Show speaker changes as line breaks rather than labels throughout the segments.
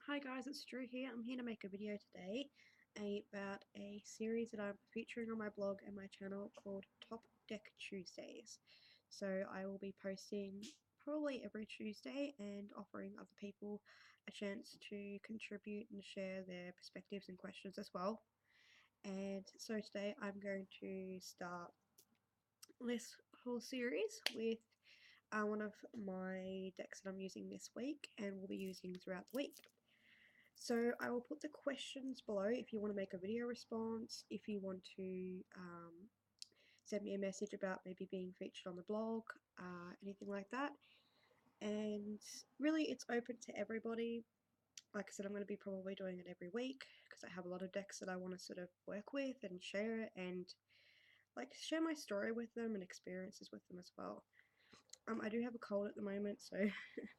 Hi guys, it's Drew here. I'm here to make a video today about a series that I'm featuring on my blog and my channel called Top Deck Tuesdays. So I will be posting probably every Tuesday and offering other people a chance to contribute and share their perspectives and questions as well. And so today I'm going to start this whole series with one of my decks that I'm using this week and will be using throughout the week. So I will put the questions below if you want to make a video response, if you want to send me a message about maybe being featured on the blog, anything like that. And really it's open to everybody. Like I said, I'm going to be probably doing it every week because I have a lot of decks that I want to sort of work with and share and like share my story with them and experiences with them as well. I do have a cold at the moment, so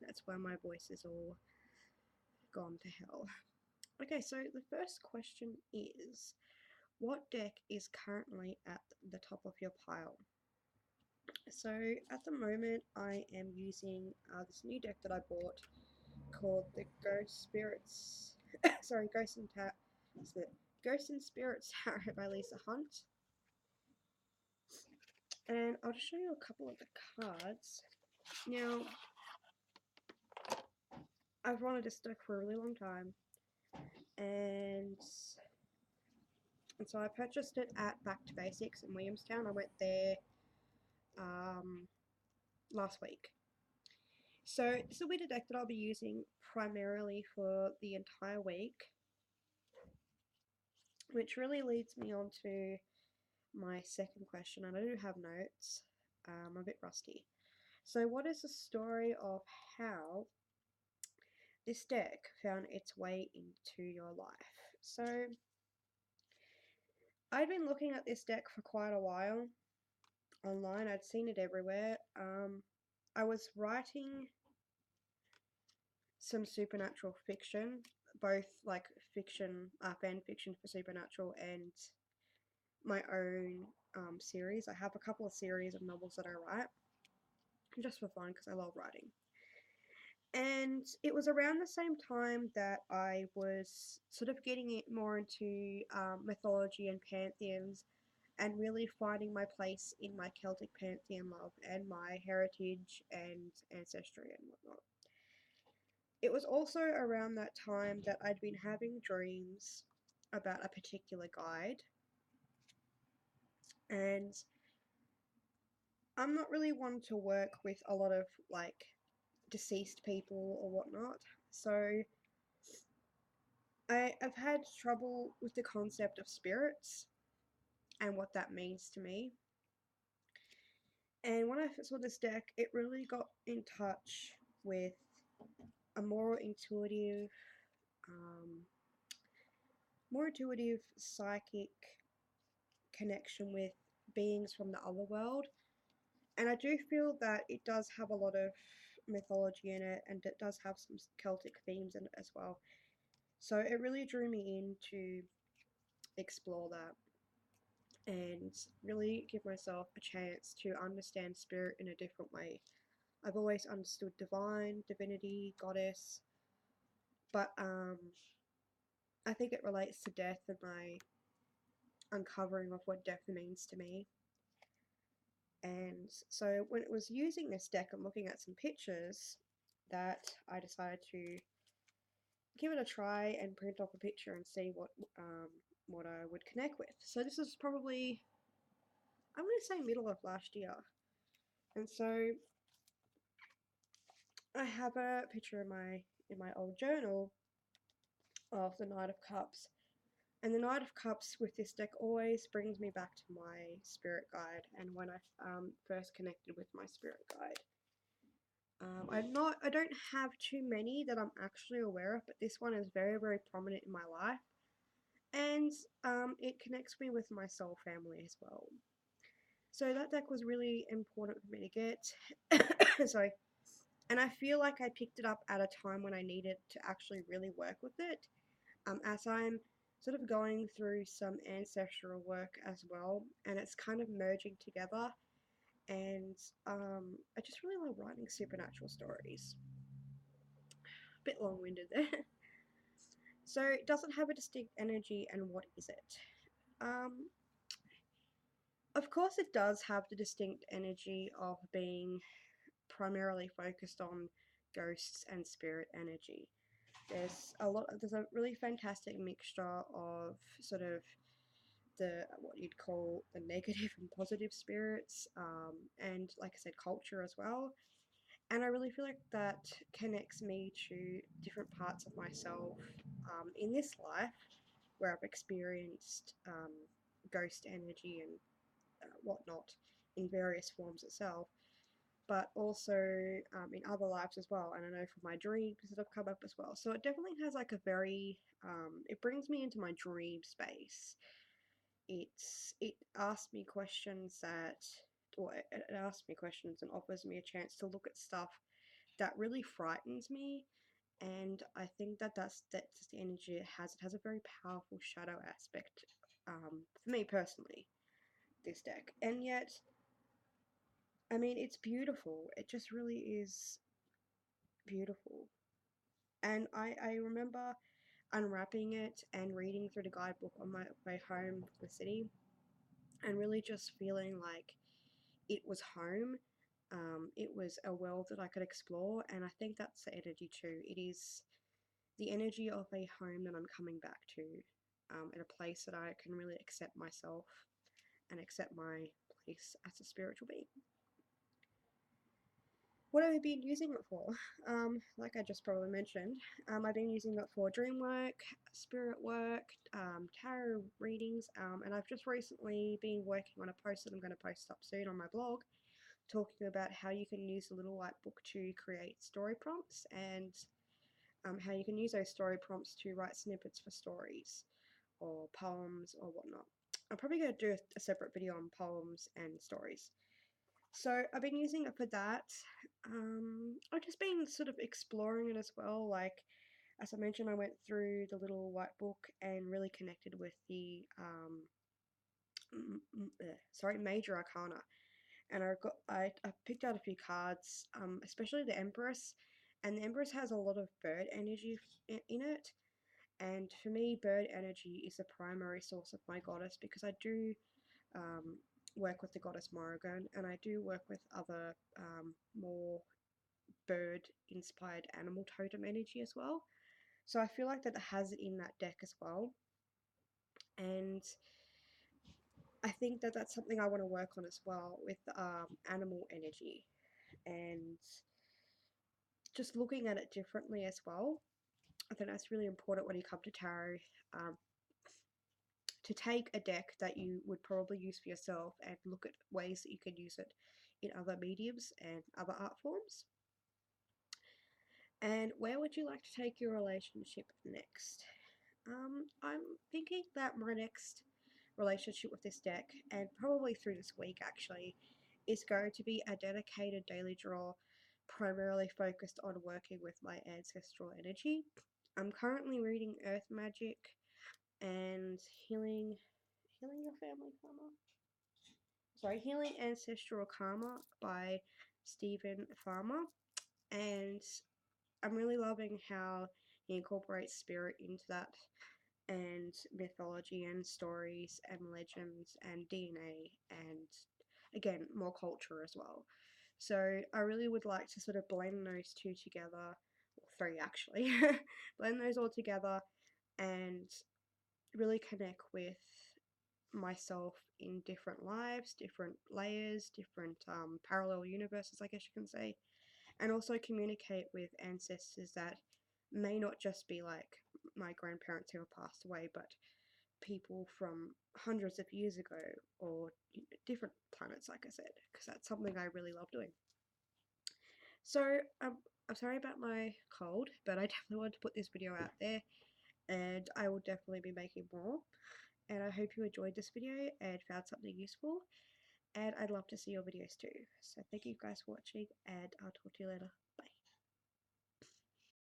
that's why my voice is all gone to hell. Okay, so the first question is, what deck is currently at the top of your pile? So at the moment I am using this new deck that I bought called the Ghost Spirits, sorry, Ghost and Spirits Tarot by Lisa Hunt. And I'll just show you a couple of the cards. Now, I've wanted this deck for a really long time, and so I purchased it at Back to Basics in Williamstown. I went there last week. So this will be the deck that I'll be using primarily for the entire week, which really leads me on to my second question, and I do have notes. I'm a bit rusty. So what is the story of how this deck found its way into your life? So I'd been looking at this deck for quite a while online. I'd seen it everywhere. I was writing some supernatural fiction, both like fiction, fan fiction for supernatural, and my own series. I have a couple of series of novels that I write just for fun because I love writing. And it was around the same time that I was sort of getting it more into mythology and pantheons and really finding my place in my Celtic pantheon love and my heritage and ancestry and whatnot. It was also around that time that I'd been having dreams about a particular guide, and I'm not really one to work with a lot of like deceased people or whatnot, so I've had trouble with the concept of spirits and what that means to me. And when I saw this deck, it really got in touch with a um, more intuitive psychic connection with beings from the other world. And I do feel that it does have a lot of mythology in it, and it does have some Celtic themes in it as well. So it really drew me in to explore that and really give myself a chance to understand spirit in a different way. I've always understood divine, divinity, goddess, but I think it relates to death and my uncovering of what death means to me. And so when it was using this deck and looking at some pictures, that I decided to give it a try and print off a picture and see what I would connect with. So this is probably, I'm going to say, middle of last year. And so I have a picture in my old journal of the Knight of Cups. And the Knight of Cups with this deck always brings me back to my spirit guide and when I first connected with my spirit guide. I don't have too many that I'm actually aware of, but this one is very, very prominent in my life. And it connects me with my soul family as well. So that deck was really important for me to get. Sorry. And I feel like I picked it up at a time when I needed to actually really work with it. As I'm sort of going through some ancestral work as well, and it's kind of merging together. And I just really love writing supernatural stories. A bit long-winded there. So it doesn't have a distinct energy, and what is it? Um, of course, it does have the distinct energy of being primarily focused on ghosts and spirit energy. There's a really fantastic mixture of sort of the what you'd call the negative and positive spirits, and like I said, culture as well. And I really feel like that connects me to different parts of myself in this life where I've experienced ghost energy and whatnot in various forms itself, but also in other lives as well. And I know from my dreams that have come up as well. So it definitely has like a very, it brings me into my dream space. It asks me questions it asks me questions and offers me a chance to look at stuff that really frightens me. And I think that's just the energy it has. It has a very powerful shadow aspect, for me personally, this deck. And yet, I mean, it's beautiful. It just really is beautiful. And I remember unwrapping it and reading through the guidebook on my way home to the city and really just feeling like it was home. It was a world that I could explore, and I think that's the energy too. It is the energy of a home that I'm coming back to, in a place that I can really accept myself and accept my place as a spiritual being. What have I been using it for? Like I just probably mentioned, I've been using it for dream work, spirit work, tarot readings, and I've just recently been working on a post that I'm going to post up soon on my blog, talking about how you can use the Little White Book to create story prompts, and how you can use those story prompts to write snippets for stories or poems or whatnot. I'm probably going to do a separate video on poems and stories. So I've been using it for that. I've just been sort of exploring it as well. Like, as I mentioned, I went through the Little White Book and really connected with the Major Arcana, and I picked out a few cards, especially the Empress, and the Empress has a lot of bird energy in it. And for me, bird energy is the primary source of my goddess, because I do work with the goddess Morrigan, and I do work with other more bird inspired animal totem energy as well. So I feel like that has it in that deck as well. And I think that that's something I want to work on as well with animal energy and just looking at it differently as well. I think that's really important when you come to tarot, um, to take a deck that you would probably use for yourself and look at ways that you can use it in other mediums and other art forms. And where would you like to take your relationship next? I'm thinking that my next relationship with this deck, and probably through this week actually, is going to be a dedicated daily draw primarily focused on working with my ancestral energy. I'm currently reading Earth Magic and Healing Your Family Karma. Sorry, Healing Ancestral Karma by Stephen Farmer, and I'm really loving how he incorporates spirit into that, and mythology and stories and legends and DNA, and again more culture as well. So I really would like to sort of blend those two together, or three actually, blend those all together and really connect with myself in different lives, different layers, different parallel universes, I guess you can say, and also communicate with ancestors that may not just be like my grandparents who have passed away, but people from hundreds of years ago, or different planets, like I said, because that's something I really love doing. So I'm sorry about my cold, but I definitely wanted to put this video out there, and I will definitely be making more. And I hope you enjoyed this video and found something useful, and I'd love to see your videos too. So thank you guys for watching, and I'll talk to you later.